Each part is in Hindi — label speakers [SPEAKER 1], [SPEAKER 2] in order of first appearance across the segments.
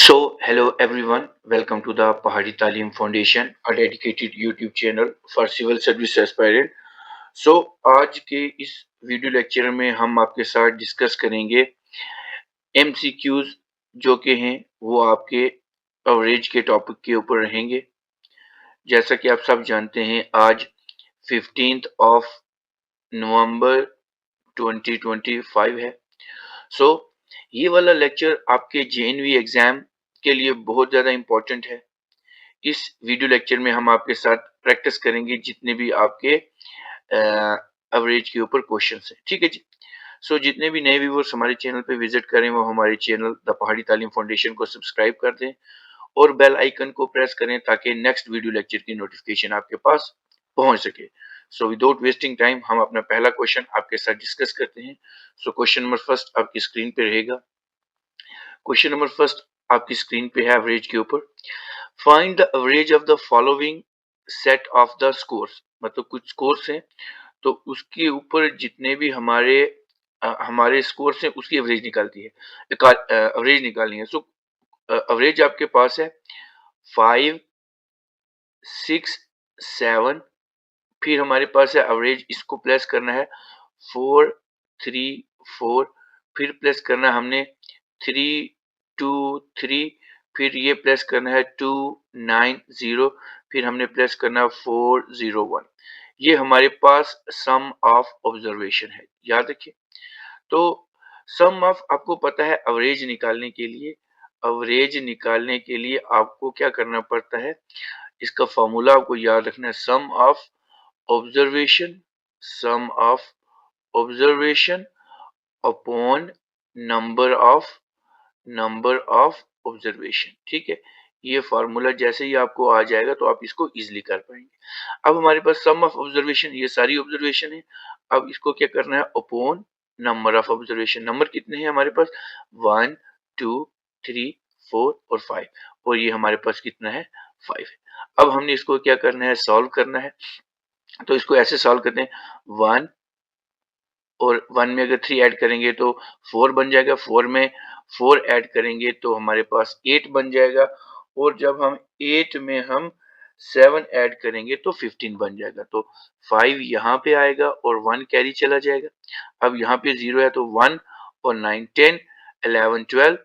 [SPEAKER 1] Hello everyone, welcome to the Pahadi Talim Foundation, a dedicated YouTube channel for civil service aspirant. आज के इस वीडियो लेक्चर में हम आपके साथ डिस्कस करेंगे MCQs जो कि हैं वो आपके एवरेज के टॉपिक के ऊपर रहेंगे। जैसा कि आप सब जानते हैं आज 15th ऑफ नवंबर 2025 है। सो ये वाला लेक्चर आपके JNV एग्जाम के लिए बहुत ज़्यादा इम्पोर्टेंट है। इस वीडियो लेक्चर में हम आपके साथ प्रैक्टिस करेंगे जितने भी आपके एवरेज के ऊपर क्वेश्चंस हैं, ठीक है जी। जितने भी नए व्यूअर्स हमारे चैनल पे विजिट करें वो हमारे चैनल द पहाड़ी तालीम फाउंडेशन को सब्सक्राइब कर दें और बेल आइकन को प्रेस करें ताकि नेक्स्ट वीडियो लेक्चर की नोटिफिकेशन आपके पास पहुंच सके। विदाउट वेस्टिंग टाइम हम अपना पहला क्वेश्चन आपके साथ डिस्कस करते हैं। क्वेश्चन नंबर फर्स्ट आपकी स्क्रीन पे रहेगा। क्वेश्चन नंबर फर्स्ट आपकी स्क्रीन पे है एवरेज के ऊपर। Find the average of the following set of the scores, मतलब कुछ स्कोर्स हैं तो उसके ऊपर जितने भी हमारे स्कोर्स हैं उसकी एवरेज निकालती है, एवरेज निकालनी है। एवरेज आपके पास है 5, 6, 7, फिर हमारे पास है एवरेज, इसको प्लस करना है 4, 3, 4, फिर प्लस करना है हमने 3, 2, 3, फिर ये प्लस करना है 2, 9, 0, फिर हमने प्लस करना है 4, 0, 1। ये हमारे पास सम ऑफ ऑब्जर्वेशन है, याद रखिए। तो सम ऑफ आपको पता है एवरेज निकालने के लिए, एवरेज निकालने के लिए आपको क्या करना पड़ता है, इसका फॉर्मूला आपको याद रखना है, sum of observation, sum of observation upon number of observation, ठीक है। ये फार्मूला जैसे ही आपको आ जाएगा तो आप इसको इजीली कर पाएंगे। अब हमारे पास सम ऑफ ऑब्जर्वेशन, ये सारी ऑब्जर्वेशन है। अब इसको क्या करना है, upon number of observation. Number कितने हैं हमारे पास, 1, 2, 3, 4 और 5, और ये हमारे पास कितना है, 5 है। अब हमने इसको क्या करना है, सॉल्व करना है। तो इसको ऐसे सॉल्व करते हैं, 1 और 1 में अगर 3 ऐड करेंगे तो 4 बन जाएगा, 4 में 4 ऐड करेंगे तो हमारे पास 8 बन जाएगा, और जब हम 8 में हम 7 ऐड करेंगे तो 15 बन जाएगा। तो 5 यहाँ पे आएगा और 1 कैरी चला जाएगा। अब यहाँ पे 0 है तो 1 और 9, 10, 11, 12,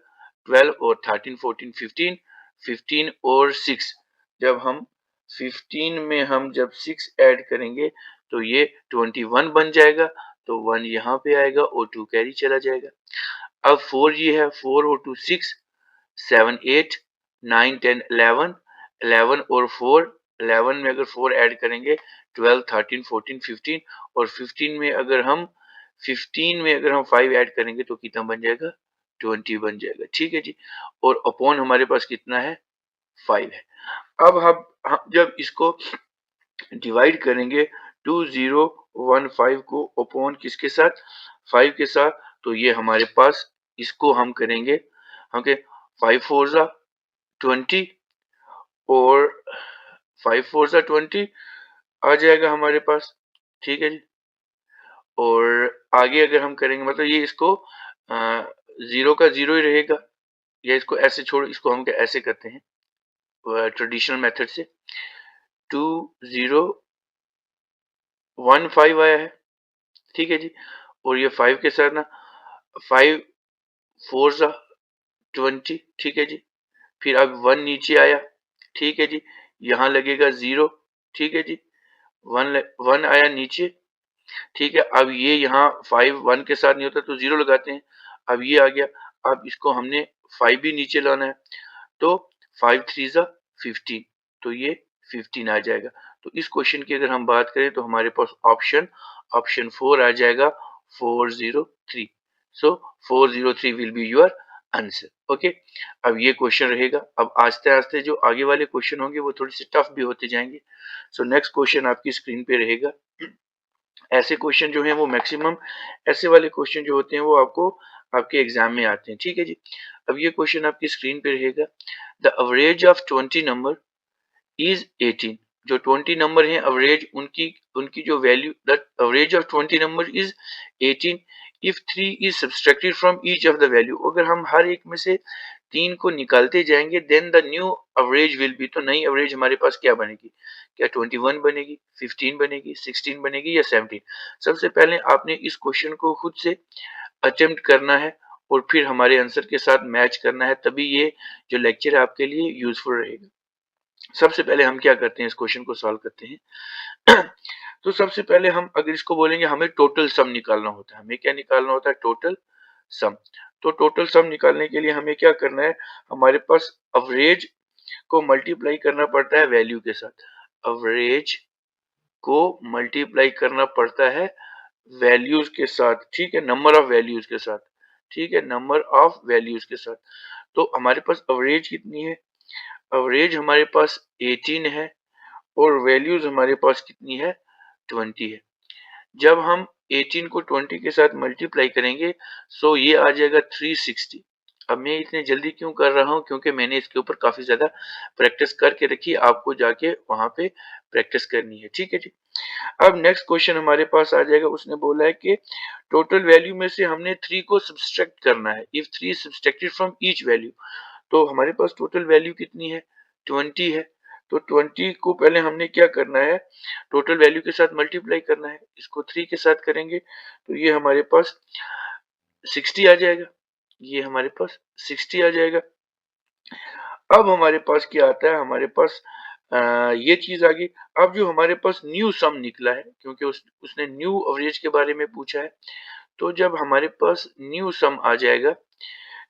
[SPEAKER 1] 12 और 13, 14, 15, 15 और 6, जब हम 15 में हम जब 6 ऐड करेंगे तो ये 21 बन जाएगा। तो 1 यहाँ पे आएगा और 2 कैरी चला जाएगा। अब 4 ये है, 4 और 2 6, 7, 8, 9, 10, 11, 11 और 4, 11 में अगर 4 ऐड करेंगे 12, 13, 14, 15, और 15 में अगर हम 5 ऐड करेंगे तो कितना बन जाएगा, 20 बन जाएगा, ठीक है जी। और अपॉन हमारे पास कितना है, 5 है। अब हम जब इसको डिवाइड करेंगे 2015 को अपॉन किसके साथ, 5 के साथ, तो ये हमारे पास इसको हम करेंगे, हम के 5 4 जा 20 और 5 4 जा 20 आ जाएगा हमारे पास, ठीक है जी। और आगे अगर हम करेंगे मतलब ये इसको जीरो का जीरो ही रहेगा, या इसको ऐसे छोड़, इसको हम ऐसे करते हैं ट्रेडिशनल मेथड से, 2015 आया है, ठीक है जी। और ये 5 के साथ ना 5 4 जा 20, ठीक है जी। फिर अब 1 नीचे आया, ठीक है जी, यहाँ लगेगा 0, ठीक है जी। 1 आया नीचे, ठीक है। अब ये यहाँ 5 1 के साथ नहीं होता तो 0 लगाते हैं। अब ये आ गया, अब इसको हमने 5 भी नीचे लाना है, तो 5 3 जा 15, तो ये 15 आ जाएगा। तो इस क्वेश्चन की अगर हम बात करें तो हमारे पास ऑप्शन 4 आ जाएगा, 403। 403 will be your answer, okay. अब ये क्वेश्चन रहेगा। अब आस्ते आस्ते जो आगे वाले क्वेश्चन होंगे वो थोड़े से टफ भी होते जाएंगे। नेक्स्ट क्वेश्चन आपकी स्क्रीन पे रहेगा। ऐसे क्वेश्चन जो हैं वो मैक्सिमम, ऐसे वाले क्वेश्चन जो होते हैं वो आपको आपके एग्जाम में आते हैं, ठीक है जी। अब ये क्वेश्चन आपकी स्क्रीन पे रहेगा। The average of 20 number is 18। जो 20 नंबर हैं एवरेज उनकी उनकी जो value, the average of 20 number is 18 if 3 is subtracted from each of the value. अगर हम हर एक में से 3 को निकालते जाएंगे, then the new average will be, तो नई एवरेज हमारे पास क्या बनेगी? क्या 21 बनेगी, 15 बनेगी, 16 बनेगी या 17? सबसे पहले आपने इस क्वेश्चन को खुद से अटेम्प्ट करना है और फिर हमारे आंसर के साथ मैच करना है, तभी ये जो लेक्चर है आपके लिए यूजफुल रहेगा। सबसे पहले हम क्या करते हैं, इस क्वेश्चन को सॉल्व करते हैं। तो सबसे पहले हम अगर इसको बोलेंगे हमें टोटल सम निकालना होता है, हमें क्या निकालना होता है? Total sum. तो टोटल सम निकालने के लिए हमें क्या करना है? हमारे पास एवरेज को मल्टीप्लाई करना पड़ता है वैल्यू के साथ, एवरेज को मल्टीप्लाई करना पड़ता है वैल्यूज के साथ, ठीक है, नंबर ऑफ वैल्यूज के साथ, ठीक है, नंबर ऑफ वैल्यूज के साथ। तो हमारे पास एवरेज कितनी है? एवरेज हमारे पास 18 है और वैल्यूज हमारे पास कितनी है? 20 है। जब हम 18 को 20 के साथ मल्टीप्लाई करेंगे सो ये आ जाएगा 360। अब मैं इतने जल्दी क्यों कर रहा हूँ? क्योंकि मैंने इसके ऊपर काफी ज्यादा प्रैक्टिस करके रखी, आपको जाके वहां पे प्रैक्टिस करनी है, ठीक है जी। अब नेक्स्ट क्वेश्चन हमारे पास आ जाएगा, उसने बोला है कि टोटल वैल्यू में से हमने 3 को सब्सट्रैक्ट करना है, if 3 subtracted from each value. तो हमारे पास टोटल वैल्यू कितनी है? 20 है। तो 20 को पहले हमने क्या करना है? टोटल वैल्यू के साथ मल्टीप्लाई करना है, इसको 3 के साथ करेंगे तो ये हमारे पास 60 आ जाएगा, ये हमारे पास 60 आ जाएगा। अब हमारे पास क्या आता है? हमारे पास ये चीज आ गई। अब जो हमारे पास न्यू सम निकला है, क्योंकि उसने न्यू एवरेज के बारे में पूछा है, तो जब हमारे पास न्यू सम आ जाएगा,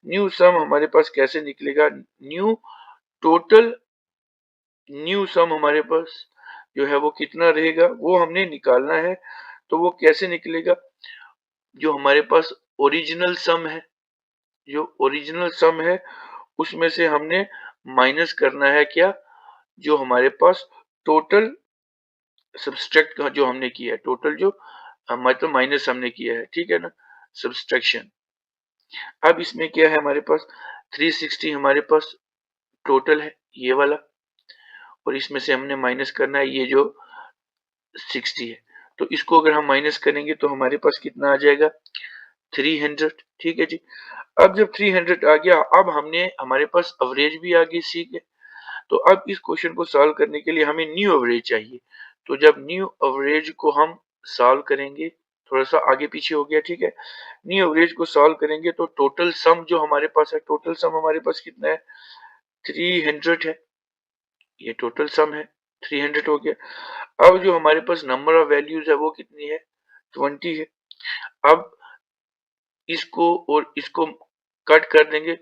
[SPEAKER 1] न्यू सम हमारे पास कैसे निकलेगा? न्यू टोटल न्यू सम हमारे पास जो है वो कितना रहेगा, वो हमने निकालना है। तो वो कैसे निकलेगा? जो हमारे पास ओरिजिनल सम है, जो ओरिजिनल सम है उसमें से हमने माइनस करना है क्या? जो हमारे पास टोटल सब्सट्रैक्ट जो हमने किया है, टोटल जो मतलब माइनस हमने किया है, ठीक है ना, सब्सट्रैक्शन। अब इसमें क्या है हमारे पास? 360 हमारे पास टोटल है ये वाला, और इसमें से हमने माइनस करना है ये जो 60 है। तो इसको अगर हम माइनस करेंगे तो हमारे पास कितना आ जाएगा? 300, ठीक है जी। अब जब 300 आ गया, अब हमने हमारे पास एवरेज भी आ गई, ठीक है। तो अब इस क्वेश्चन को सॉल्व करने के लिए हमें न्यू एवरेज चाहिए। तो जब न्यू एवरेज को हम सॉल्व करेंगे, थोड़ा सा आगे पीछे हो गया, ठीक है, न्यू एवरेज को सॉल्व करेंगे तो टोटल सम जो हमारे पास है, टोटल सम हमारे पास कितना है? 300 है, ये टोटल सम है, 300 हो गया। अब जो हमारे पास नंबर ऑफ वैल्यूज है वो कितनी है? 20 है। अब इसको और इसको कट कर देंगे,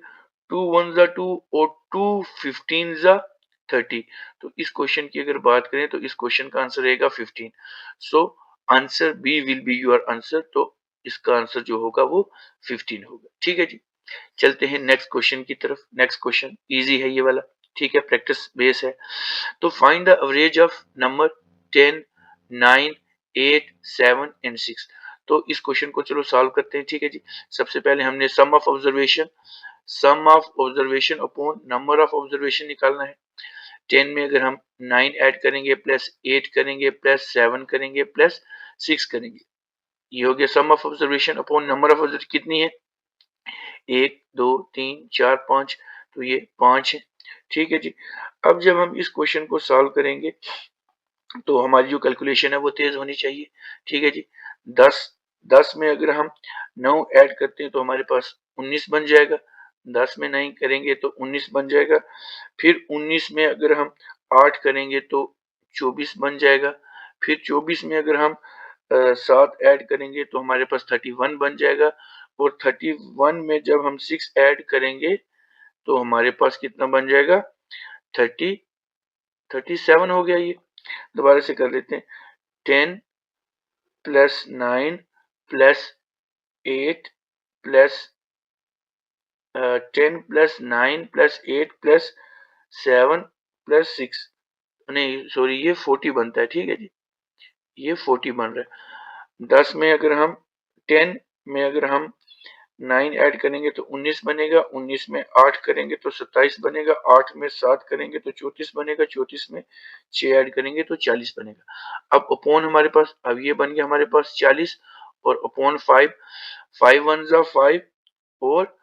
[SPEAKER 1] 2 1 जा 2 और 2 15 जा 30। तो इस क्वेश्चन की अगर बात करें तो इस क्वेश्चन का आंसर रहेगा 15। So answer B will be your answer. तो इसका आंसर जो होगा वो 15 होगा, ठीक है जी। चलते हैं नेक्स्ट क्वेश्चन की तरफ। नेक्स्ट क्वेश्चन इजी है ये वाला, ठीक है, प्रैक्टिस बेस है। तो find the average of number 10, 9, 8, 7 and 6। तो इस क्वेश्चन को चलो सॉल्व करते हैं, ठीक है जी। सबसे पहले हमने sum of observation upon number of observation निकालना है। 10 में अगर हम 9 ऐड करेंगे प्लस 8 करेंगे प्लस 7 करेंगे प्लस 6 करेंगे, ये हो गया sum of observation upon number of observation कितनी है? 1 2 3 4 5, तो ये 5 है, ठीक है जी। अब जब हम इस क्वेश्चन को सॉल्व करेंगे तो हमारी जो कैलकुलेशन है वो तेज होनी चाहिए, ठीक है जी। 10 10 में अगर हम 9 ऐड करते हैं तो हमारे पास 19 बन जाएगा। 10 में 9 करेंगे तो 19 बन जाएगा। फिर 19 में अगर हम 8 करेंगे तो 24 बन जाएगा। फिर 24 में अगर हम 7 ऐड करेंगे तो हमारे पास 31 बन जाएगा। और 31 में जब हम 6 ऐड करेंगे तो हमारे पास कितना बन जाएगा? 30 37 हो गया ये। दोबारा से कर लेते हैं। 10 plus 9 plus 8 plus 10 plus 9 plus 8 plus 7 plus 6, नहीं सॉरी ये 40 बनता है, ठीक है जी, ये 40 बन रहा है। 10 में अगर हम 10 में अगर हम 9 ऐड करेंगे तो 19 बनेगा। 19 में 8 करेंगे तो 27 बनेगा। 8 में 7 करेंगे तो 34 बनेगा। 34 में 6 ऐड करेंगे तो 40 बनेगा। अब अपॉन हमारे पास, अब ये बन गया हमारे पास 40 और अपॉन 5, 5 1 जा 5 और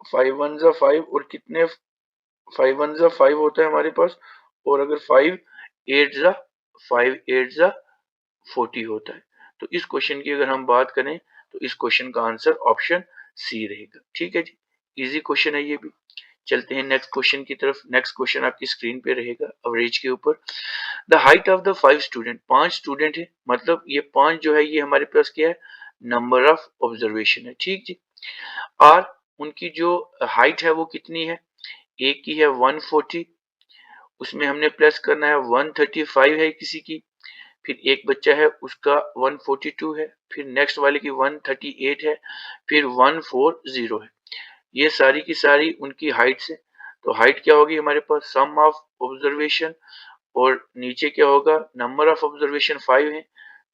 [SPEAKER 1] 5 वन जा 5 और कितने 5 वन जा 5 होता है हमारे पास, और अगर 5 8 जा 40 होता है। तो इस क्वेश्चन की अगर हम बात करें तो इस क्वेश्चन का आंसर ऑप्शन सी रहेगा। ठीक है जी, इजी क्वेश्चन है ये भी। चलते हैं नेक्स्ट क्वेश्चन की तरफ। नेक्स्ट क्वेश्चन आपकी स्क्रीन पे रहेगा एवरेज के ऊपर। The height of the 5 student, 5 student है, मतलब ये 5 जो है ये हमारे पास क्या है, नंबर ऑफ ऑब्जर्वेशन है। ठीक जी, और उनकी जो हाइट है वो कितनी है, एक की है 140, उसमें हमने प्लस करना है 135 है किसी की, फिर एक बच्चा है उसका 142 है, फिर नेक्स्ट वाले की 138 है, फिर 140 है। ये सारी की सारी उनकी हाइट्स है। तो हाइट क्या होगी हमारे पास, सम ऑफ ऑब्जर्वेशन, और नीचे क्या होगा, नंबर ऑफ ऑब्जर्वेशन 5 है,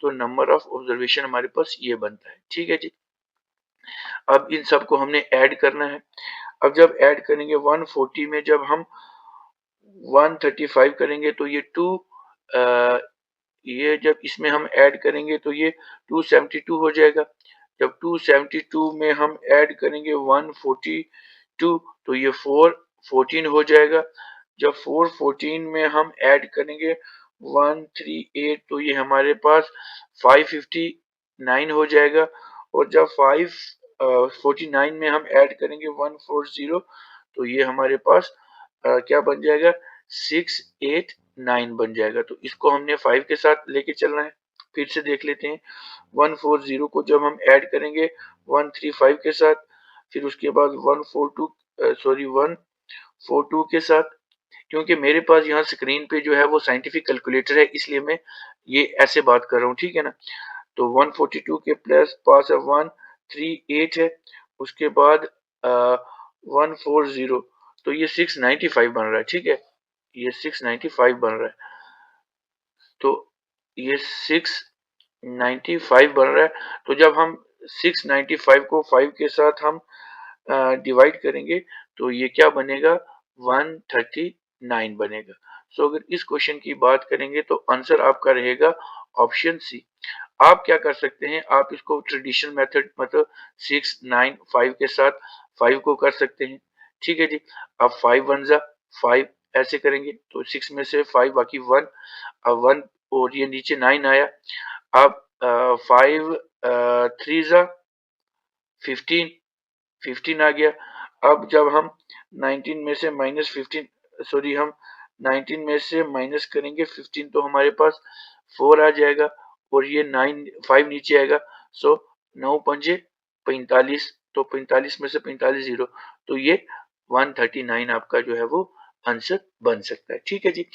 [SPEAKER 1] तो नंबर ऑफ ऑब्जर्वेशन हमारे पास ये बनता है। ठीक है जी, अब इन सबको हमने ऐड करना है। अब जब ऐड करेंगे 140 में जब हम 135 करेंगे तो ये ये जब इसमें हम ऐड करेंगे तो ये 272 हो जाएगा। जब 272 में हम ऐड करेंगे 142 तो ये 414 हो जाएगा। जब 414 में हम ऐड करेंगे 138 तो ये हमारे पास 559 हो जाएगा। और जब 549 में हम ऐड करेंगे 140 तो ये हमारे पास क्या बन जाएगा, 689 बन जाएगा। तो इसको हमने 5 के साथ लेके चलना है। फिर से देख लेते हैं, 140 को जब हम ऐड करेंगे 135 के साथ, फिर उसके बाद 142 के साथ, क्योंकि मेरे पास यहाँ स्क्रीन पे जो है वो साइंटिफिक कैलकुलेटर है इसलिए मैं ये ऐसे बात कर रहा हूँ। ठीक है ना, तो 142 के प्लस पास है 138 है, उसके बाद 140 तो ये 695 बन रहा है। ठीक है, ये 695 बन रहा है, तो ये 695 बन रहा है। तो जब हम 695 को 5 के साथ हम डिवाइड करेंगे तो ये क्या बनेगा, 139 बनेगा। सो अगर इस क्वेश्चन की बात करेंगे तो आंसर आपका रहेगा ऑप्शन सी। आप क्या कर सकते हैं, आप इसको ट्रेडिशनल मेथड मतलब 695 के साथ 5 को कर सकते हैं। ठीक है जी, अब 5 वन जा 5 ऐसे करेंगे तो 6 में से 5 बाकी 1, अब 1 और ये नीचे 9 आया। अब 5 3 जा 15, 15 आ गया। अब जब हम 19 में से माइनस 15 सॉरी हम 19 में से माइनस करेंगे 15 तो हमारे पास 4 आ जाएगा, और ये 5 नीचे आएगा। सो 9 पंजे 45, तो 45 में से 45 जीरो, तो ये 139 आपका जो है वो आंसर बन सकता है। ठीक है जी,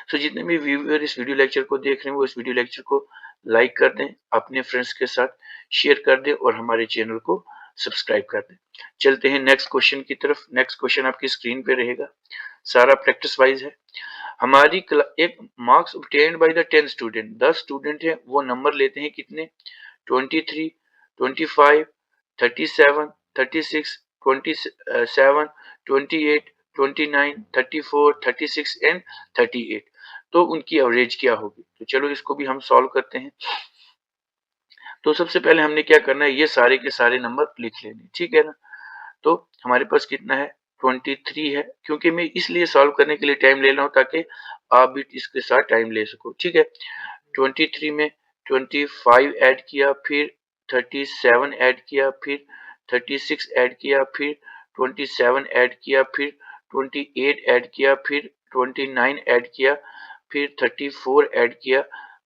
[SPEAKER 1] सो जितने भी व्यूअर इस वीडियो लेक्चर को देख रहे हैं वो इस वीडियो लेक्चर को लाइक कर दें, अपने फ्रेंड्स के साथ शेयर कर दें और हमारे चैनल को सब्सक्राइब कर दें। चलते हैं नेक्स्ट क्वेश्चन की तरफ। नेक्स्ट क्वेश्चन आपकी स्क्रीन पे रहेगा, सारा प्रैक्टिस वाइज है। हमारी एक marks obtained by the 10 student, 10 student है वो नंबर लेते हैं कितने, 23, 25, 37, 36, 27, 28, 29, 34, 36 एंड 38। तो उनकी एवरेज क्या होगी, तो चलो इसको भी हम सॉल्व करते हैं। तो सबसे पहले हमने क्या करना है, ये सारे के सारे नंबर लिख लेने। ठीक है ना, तो हमारे पास कितना है, 23 है, क्योंकि मैं इसलिए सॉल्व करने के लिए टाइम ले रहा हूँ ताकि आप भी इसके साथ टाइम ले सको। ठीक है, 23 में 25 ऐड किया, फिर 37 ऐड किया, फिर 36 ऐड किया, फिर 27 ऐड किया, फिर 28 ऐड किया, फिर 29 ऐड किया, फिर 34 ऐड किया,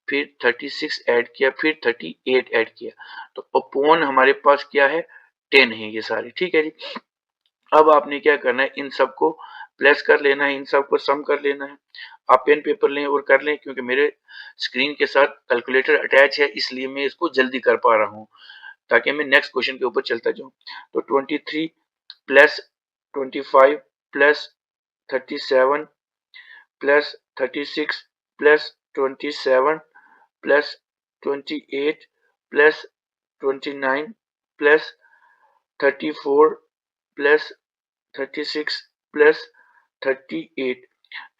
[SPEAKER 1] फिर 36 ऐड किया, फिर 38 ऐड किया। तो अपॉन हमारे पास क्या है, 10 है ये सारे। ठीक है जी, अब आपने क्या करना है, इन सबको प्लस कर लेना है, इन सबको सम कर लेना है। आप पेन पेपर लें और कर लें, क्योंकि मेरे स्क्रीन के साथ कैलकुलेटर अटैच है इसलिए मैं इसको जल्दी कर पा रहा हूँ ताकि मैं नेक्स्ट क्वेश्चन के ऊपर चलता जाऊँ। तो 23 plus 25 plus 37 plus 36 plus 27 plus 28 plus 29 plus 34 plus 36 plus 38।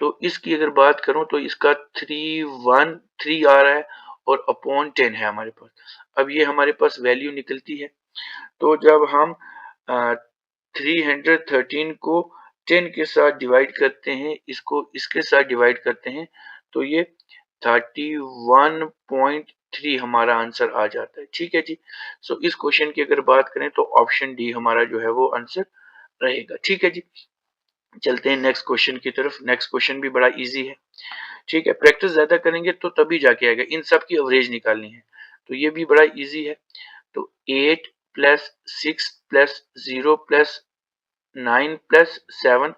[SPEAKER 1] तो इसकी अगर बात करूं तो इसका 313 आ रहा है और अपॉन 10 है हमारे पास। अब ये हमारे पास वैल्यू निकलती है, तो जब हम 313 को 10 के साथ डिवाइड करते हैं, इसको इसके साथ डिवाइड करते हैं, तो ये 31.3 हमारा आंसर आ जाता है। ठीक है जी। सो इस क्वेश्चन की अगर बात करें तो ऑप्शन डी हमारा जो है वो आंसर रहेगा। ठीक है जी। चलते हैं नेक्स्ट क्वेश्चन की तरफ। नेक्स्ट क्वेश्चन भी बड़ा इजी है। ठीक है, प्रैक्टिस ज्यादा करेंगे तो तभी जाके आएगा। इन सब की एवरेज निकालनी है, तो ये भी बड़ा इजी है। तो 8 plus 6 plus 0 plus 9 plus 7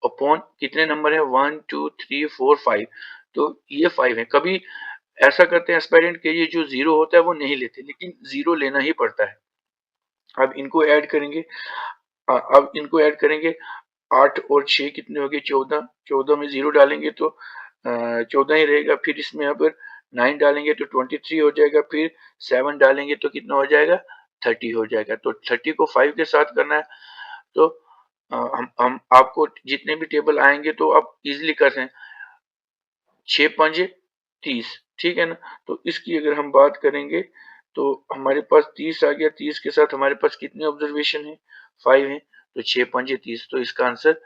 [SPEAKER 1] upon कितने नंबर है, 1 2 3 4 5। तो ये 5 है। कभी ऐसा करते हैं एस्पायरेंट के ये जो जीरो होता है वो नहीं लेते, लेकिन जीरो लेना ही पड़ता है। अब इनको ऐड करेंगे, अब इनको ऐड करेंगे। 8 और 6 कितने हो गए, 14। 14 में जीरो डालेंगे तो 14 ही रहेगा। फिर इसमें अगर 9 डालेंगे तो 23 हो जाएगा। फिर 7 डालेंगे तो कितना हो जाएगा, 30 हो जाएगा। तो 30 को 5 के साथ करना है। तो हम आपको जितने भी टेबल आएंगे तो आप इजिली कर सकते हैं। 6 पंजे 30, ठीक है ना। तो इसकी अगर हम बात करेंगे तो हमारे पास 30 आ गया। 30 के साथ हमारे पास कितने ऑब्जर्वेशन है, 5 है। तो 6 पंजे 30, तो इसका आंसर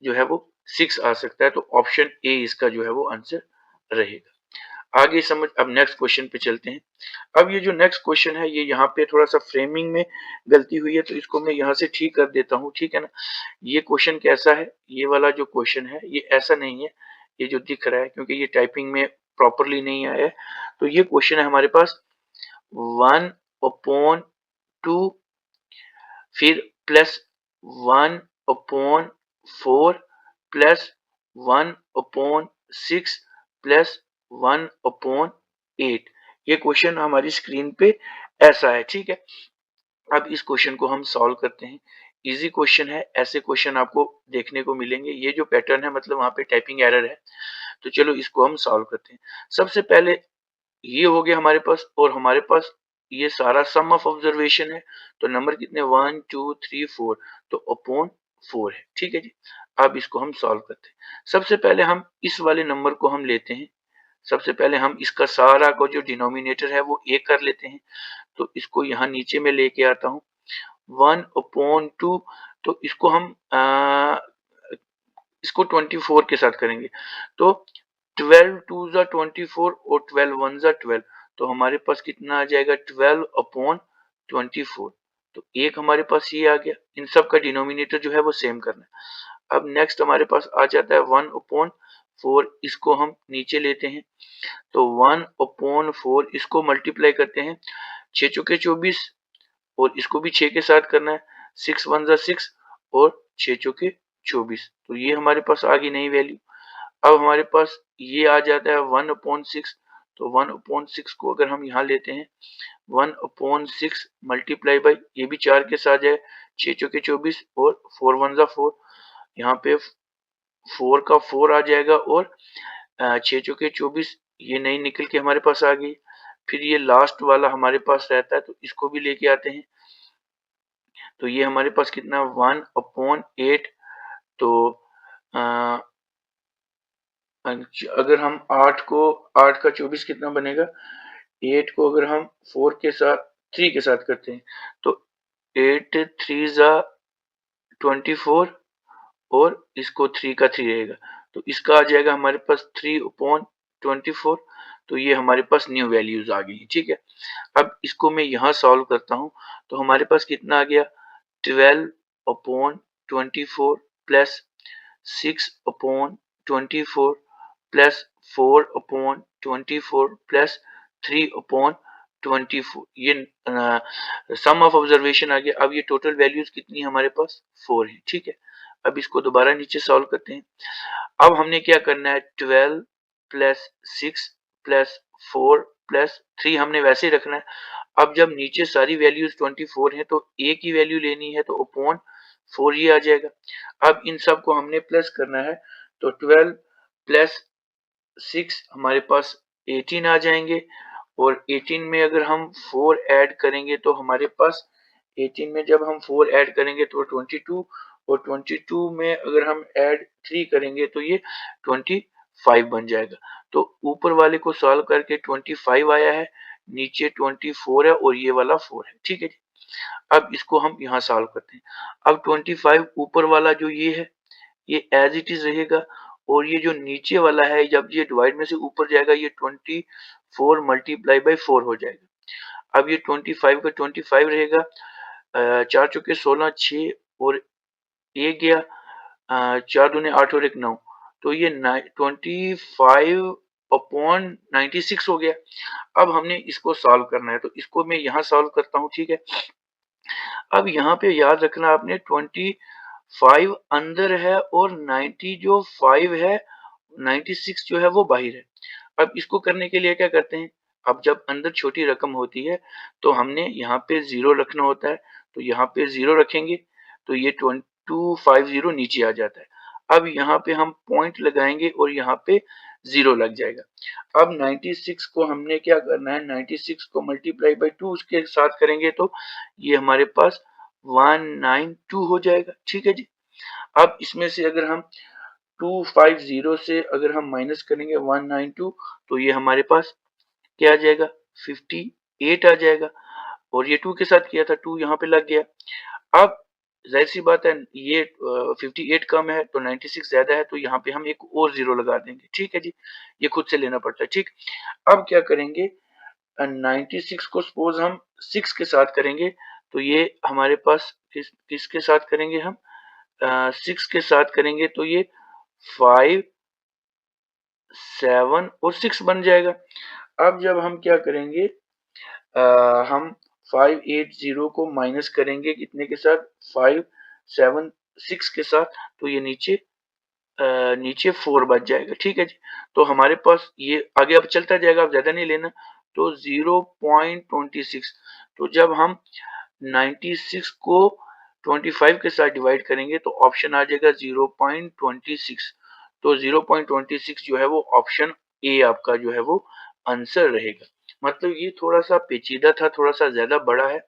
[SPEAKER 1] जो है वो 6 आ सकता है। तो ऑप्शन ए इसका जो है वो आंसर रहेगा। आगे समझ, अब नेक्स्ट क्वेश्चन पे चलते हैं। अब ये जो नेक्स्ट क्वेश्चन है, ये यहाँ पे थोड़ा सा फ्रेमिंग में गलती हुई है, तो इसको मैं यहाँ से ठीक कर देता हूँ। ठीक है ना। ये क्वेश्चन कैसा है, ये वाला जो क्वेश्चन है ये ऐसा नहीं है, ये जो दिख रहा है, क्योंकि ये टाइपिंग में प्रॉपरली नहीं आया है। तो ये क्वेश्चन है हमारे पास 1/2, फिर +1/4 +1/6 +1/8। ये क्वेश्चन हमारी स्क्रीन पे ऐसा है। ठीक है। अब इस क्वेश्चन को हम सॉल्व करते हैं। इजी क्वेश्चन है, ऐसे क्वेश्चन आपको देखने को मिलेंगे। ये जो पैटर्न है मतलब वहां पे टाइपिंग एरर है। तो चलो इसको हम सॉल्व करते हैं। सबसे पहले ये हो गया हमारे पास, और हमारे पास ये सारा सम ऑफ ऑब्जर्वेशन है। तो नंबर कितने, 1 2 3 4, तो अपॉन 4 है। ठीक है जी। अब इसको हम सॉल्व करते हैं। सबसे पहले हम इस वाले नंबर को हम लेते हैं। सबसे पहले हम इसका सारा को जो डिनोमिनेटर है वो एक कर लेते हैं। तो इसको यहाँ नीचे में लेके आता हूँ, 1/2। तो इसको हम इसको 24 के साथ करेंगे। तो 12 2 जा 24 और 12 1 जा 12। तो हमारे पास कितना आ जाएगा, 12/24। तो एक हमारे पास ये आ गया। इन सब का डिनोमिनेटर जो है वो सेम करना है। अब नेक्स्ट हमारे पास आ जाता है 1/4। इसको हम नीचे लेते हैं। तो 1/4 इसको मल्टीप्लाई करते हैं, 6 चौके 24, और इसको भी 6 के साथ करना है। 6 1 जा 6 और 6 चौके 24। तो ये हमारे पास आ गई नई वैल्यू। अब हमारे पास ये आ जाता है 1/6। तो 1/6 को अगर हम यहाँ लेते हैं, 1/6 मल्टीप्लाई बाई, ये भी 4 के साथ जाए, 6 चौके 24 और 4 1 जा 4। यहाँ पे 4 का 4 आ जाएगा, और 6 चौके 24 ये नई निकल के हमारे पास आ गई। फिर ये लास्ट वाला हमारे पास रहता है, तो इसको भी लेके आते हैं। तो ये हमारे पास कितना, 1/8। तो अगर हम 8 का 24 कितना बनेगा, 8 को अगर हम 4 के साथ 3 के साथ करते हैं, तो 8 3 जा 24, और इसको 3 का 3 रहेगा। तो इसका आ जाएगा हमारे पास 3/24। तो ये हमारे पास न्यू वैल्यूज आ गई। ठीक है। अब इसको मैं यहाँ सॉल्व करता हूँ। तो हमारे पास कितना आ गया, 12/24 प्लस 6/24 प्लस 4/24 प्लस 3/24। ये सम ऑफ ऑब्जर्वेशन आ गया। अब ये टोटल वैल्यूज कितनी है हमारे पास, 4 है। ठीक है। अब इसको दोबारा नीचे सॉल्व करते हैं। अब हमने क्या करना है, 12 प्लस 6 प्लस 4 प्लस 3 हमने वैसे ही रखना है। अब जब नीचे सारी वैल्यूज 24 है, तो ए की वैल्यू लेनी है, तो अपॉन 4 ये आ जाएगा। अब इन सब को हमने प्लस करना है। तो 12 प्लस 6 हमारे पास 18 आ जाएंगे, और 18 में अगर हम 4 ऐड करेंगे तो हमारे पास 18 में जब हम 4 ऐड करेंगे तो 22, और 22 में अगर हम ऐड 3 करेंगे तो ये 25 बन जाएगा। तो ऊपर वाले को सॉल्व करके 25 आया है, नीचे 24 है, और ये वाला 4 है। ठीक है जी। अब इसको हम यहाँ सॉल्व करते हैं। अब 25 ऊपर वाला जो ये है, ये एज इट इज रहेगा, और ये जो नीचे वाला है जब ये डिवाइड में से ऊपर जाएगा ये 24 मल्टीप्लाई बाई 4 हो जाएगा। अब ये 25 का 25 रहेगा, 4 चौके 16, 6 और 1 गया, 4 दूने 8 और 1 9, तो ये 25 अपॉन 96 हो गया। अब हमने इसको सॉल्व करना है, तो इसको मैं यहाँ सॉल्व करता हूँ, ठीक है। अब यहाँ पे याद रखना आपने 25 अंदर है और 90 जो 5 है, 96 जो है वो बाहर है। अब इसको करने के लिए क्या करते हैं, अब जब अंदर छोटी रकम होती है तो हमने यहाँ पे 0 रखना होता है, तो यहाँ पे 0 रखेंगे तो ये 250 नीचे आ जाता है। अब यहाँ पे हम पॉइंट लगाएंगे और यहाँ पे 0 लग जाएगा। अब 96 को हमने क्या करना है, 96 को मल्टीप्लाई बाई 2 उसके साथ करेंगे तो ये हमारे पास 192 हो जाएगा, ठीक है जी। अब इसमें से अगर हम 250 से अगर हम माइनस करेंगे 192, तो ये हमारे पास क्या आ जाएगा, 58 आ जाएगा, और ये 2 के साथ किया था, 2 यहाँ पे लग गया। अब जाहिर सी बात है ये 58 कम है तो 96 ज्यादा है, तो यहाँ पे हम एक और 0 लगा देंगे, ठीक है जी। ये खुद से लेना पड़ता है, ठीक। अब क्या करेंगे, 96 को सपोज हम 6 के साथ करेंगे, तो ये हमारे पास किसके साथ करेंगे हम, 6 के साथ करेंगे तो ये 5, 7 और 6 बन जाएगा। अब जब हम क्या करेंगे, हम 580 को माइनस करेंगे कितने के साथ, 5, 7, 6 के साथ, तो ये नीचे 4 बच जाएगा, ठीक है जी। तो हमारे पास ये आगे अब चलता जाएगा, अब ज्यादा नहीं लेना, तो 0.26, तो जब हम 96 को 25 के साथ डिवाइड करेंगे तो ऑप्शन आ जाएगा 0.26, तो 0.26 जो है वो ऑप्शन ए आपका जो है वो आंसर रहेगा। मतलब ये थोड़ा सा पेचीदा था, थोड़ा सा ज्यादा बड़ा है।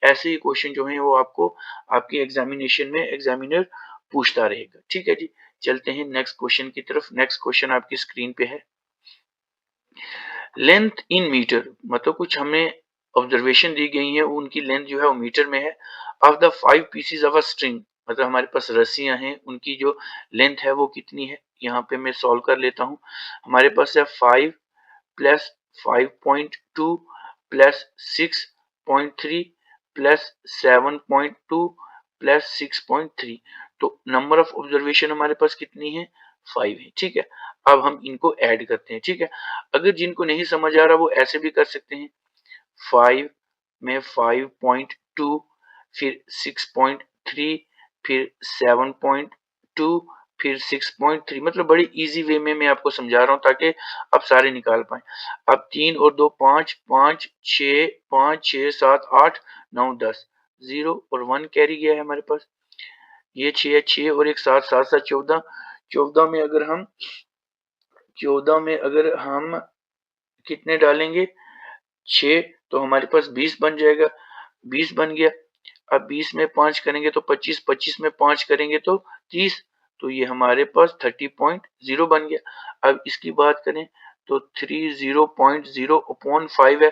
[SPEAKER 1] ऐसे ही क्वेश्चन जो है वो आपको आपके एग्जामिनेशन में एग्जामिनर पूछता रहेगा, ठीक है जी। चलते हैं नेक्स्ट क्वेश्चन की तरफ। नेक्स्ट क्वेश्चन आपकी स्क्रीन पे है, लेंथ इन मीटर, मतलब कुछ हमें ऑब्जर्वेशन दी गई है, उनकी लेंथ जो है वो मीटर में है, of the 5 PCs of a string, मतलब हमारे पास रस्सियां हैं, उनकी जो लेंथ है वो कितनी है। यहाँ पे मैं सॉल्व कर लेता हूँ। हमारे पास है 5 प्लस 5.2 प्लस 6.3 प्लस 7.2 प्लस 6.3, तो नंबर ऑफ ऑब्जर्वेशन हमारे पास कितनी है, 5 है, ठीक है। अब हम इनको ऐड करते हैं, ठीक है। अगर जिनको नहीं समझ आ रहा वो ऐसे भी कर सकते हैं, 5 में 5.2 फिर 6.3 फिर 7.2 फिर 6.3, मतलब बड़ी इजी वे में मैं आपको समझा रहा हूँ ताकि आप सारे निकाल पाए। अब 3 और 2 5, 5 6, 5 6 7 8 9 10, 0 और 1 कैरी गया है हमारे पास, ये 6 है, 6 और एक 7, 7 7 14, 14 में अगर हम 14 में अगर हम कितने डालेंगे, 6, तो हमारे पास 20 बन जाएगा, 20 बन गया। अब 20 में 5 करेंगे तो 25, 25 में 5 करेंगे तो 30, तो ये हमारे पास 30.0 बन गया। अब इसकी बात करें तो 30.0 अपॉन 5 है,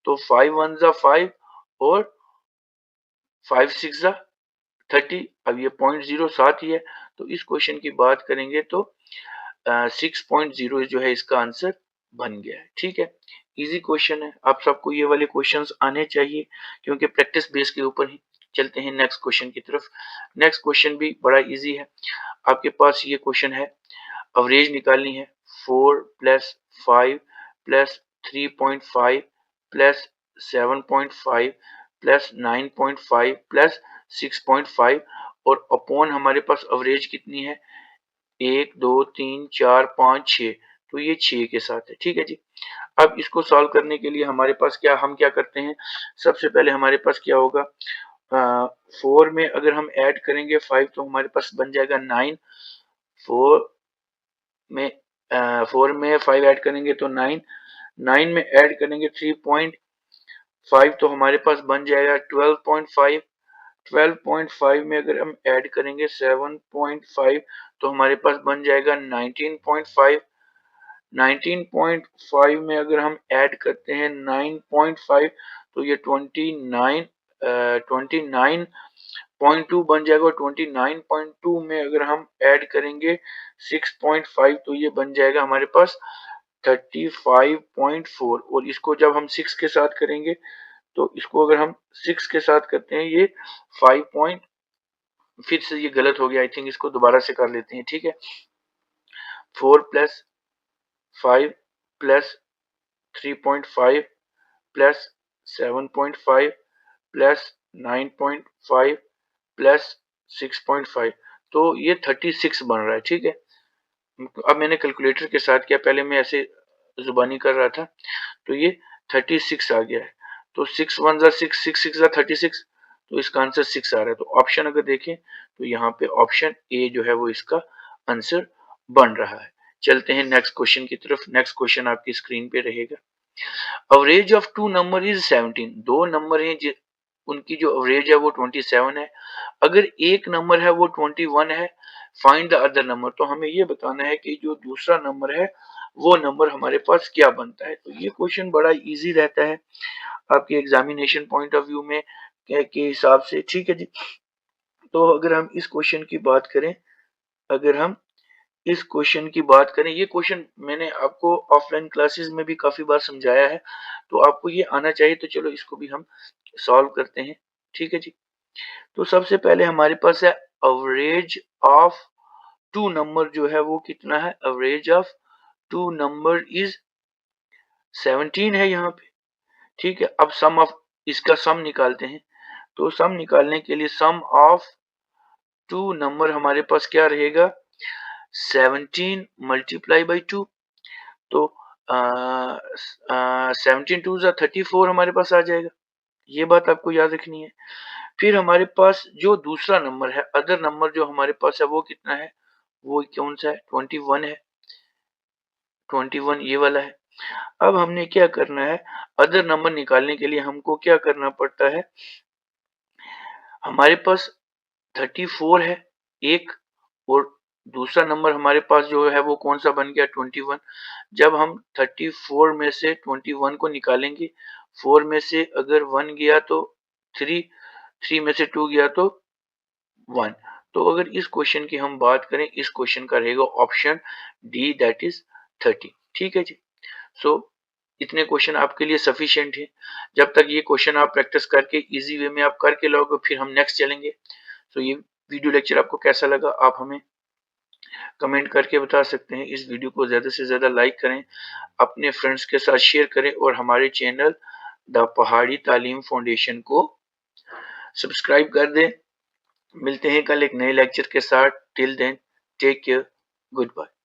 [SPEAKER 1] तो 5 1 जा 5 और 5 6 जा 30, अब ये 0.0 साथ ही है, तो इस क्वेश्चन की बात करेंगे तो 6.0 जो है इसका आंसर बन गया है, ठीक है। इजी क्वेश्चन है, आप सबको ये वाले क्वेश्चंस आने चाहिए क्योंकि प्रैक्टिस बेस के ऊपर ही। चलते हैं नेक्स्ट क्वेश्चन की तरफ। नेक्स्ट क्वेश्चन भी बड़ा इजी है, आपके पास ये क्वेश्चन है, अवरेज निकालनी है, 4 plus 5 plus 3.5 plus 7.5 plus 9.5 plus 6.5, और अपॉन हमारे पास अवरेज कितनी है, 1 2 3 4 5 6, तो ये 6 के साथ है, ठीक है जी। अब इसको सॉल्व करने के लिए हमारे पास हम क्या करते हैं, सबसे पहले हमारे पास क्या होगा, 4 में अगर हम ऐड करेंगे 5 तो हमारे पास बन जाएगा 9, 4 में 4 में 5 ऐड करेंगे तो 9, 9 में ऐड करेंगे 3.5 तो हमारे पास बन जाएगा 12.5, 12.5 में अगर हम ऐड करेंगे 7.5 तो हमारे पास बन जाएगा 19.5, 19.5 में अगर हम ऐड करते हैं 9.5 तो ये 29, 29.2 बन जाएगा और 29.2 में अगर हम ऐड करेंगे 6.5 तो ये बन जाएगा हमारे पास 35.4 और इसको जब हम 6 के साथ करेंगे तो इसको अगर हम 6 के साथ करते हैं ये 5 फिर से ये गलत हो गया, आई थिंक इसको दोबारा से कर लेते हैं, ठीक है। 4 plus 5 plus 3.5 plus 7.5 plus 9.5 plus 6.5 तो ये 36 बन रहा है, ठीक है। अब मैंने कैलकुलेटर के साथ किया, पहले मैं ऐसे जुबानी कर रहा था तो ये 36 आ गया है। तो 6 1 जा 6, 6 6 जा 36, तो इसका आंसर 6 आ रहा है। तो ऑप्शन अगर देखें तो यहाँ पे ऑप्शन ए जो है वो इसका आंसर बन रहा है। चलते हैं नेक्स्ट क्वेश्चन की तरफ। नेक्स्ट क्वेश्चन आपकी स्क्रीन पे रहेगा। Average of two number is 17। दो नंबर हैं उनकी जो अवरेज है वो 27 है। अगर एक नंबर है वो 21 है, फाइंड द अदर नंबर। तो हमें ये बताना है कि जो दूसरा नंबर है वो नंबर हमारे पास क्या बनता है। तो ये क्वेश्चन बड़ा इजी रहता है आपके एग्जामिनेशन पॉइंट ऑफ व्यू में के हिसाब से, ठीक है जी। तो अगर हम इस क्वेश्चन की बात करें, अगर हम इस क्वेश्चन की बात करें, ये क्वेश्चन मैंने आपको ऑफलाइन क्लासेस में भी काफी बार समझाया है तो आपको ये आना चाहिए। तो चलो इसको भी हम सॉल्व करते हैं, ठीक है जी। तो सबसे पहले हमारे पास है एवरेज ऑफ टू नंबर जो है वो कितना है। Average of two number is 17 है यहाँ पे, ठीक है। अब सम ऑफ इसका सम निकालते हैं। तो सम निकालने के लिए सम ऑफ टू नंबर हमारे पास क्या रहेगा, 17 मल्टीप्लाई बाई 2। तो 17 टू जा 34 हमारे पास आ जाएगा। ये बात आपको याद रखनी है। फिर हमारे पास जो दूसरा नंबर है, अदर नंबर जो हमारे पास है वो कितना है, वो कौन सा है, 21 है। 21 ये वाला है। अब हमने क्या करना है, अदर नंबर निकालने के लिए हमको क्या करना पड़ता है, हमारे पास 34 है एक, और दूसरा नंबर हमारे पास जो है वो कौन सा बन गया, 21। जब हम 34 में से 21 को निकालेंगे, 4 में से अगर 1 गया तो 3, 3 में से 2 गया तो 1। तो अगर इस क्वेश्चन की हम बात करें, इस क्वेश्चन का रहेगा ऑप्शन डी, दैट इज 30, ठीक है जी। सो इतने क्वेश्चन आपके लिए सफिशिएंट है। जब तक ये क्वेश्चन आप प्रैक्टिस करके इजी वे में आप करके लोगे फिर हम नेक्स्ट चलेंगे। तो ये वीडियो लेक्चर आपको कैसा लगा आप हमें कमेंट करके बता सकते हैं। इस वीडियो को ज़्यादा से ज़्यादा लाइक करें, अपने फ्रेंड्स के साथ शेयर करें और हमारे चैनल द पहाड़ी तालीम फाउंडेशन को सब्सक्राइब कर दें। मिलते हैं कल एक नए लेक्चर के साथ। Till then take care, good bye.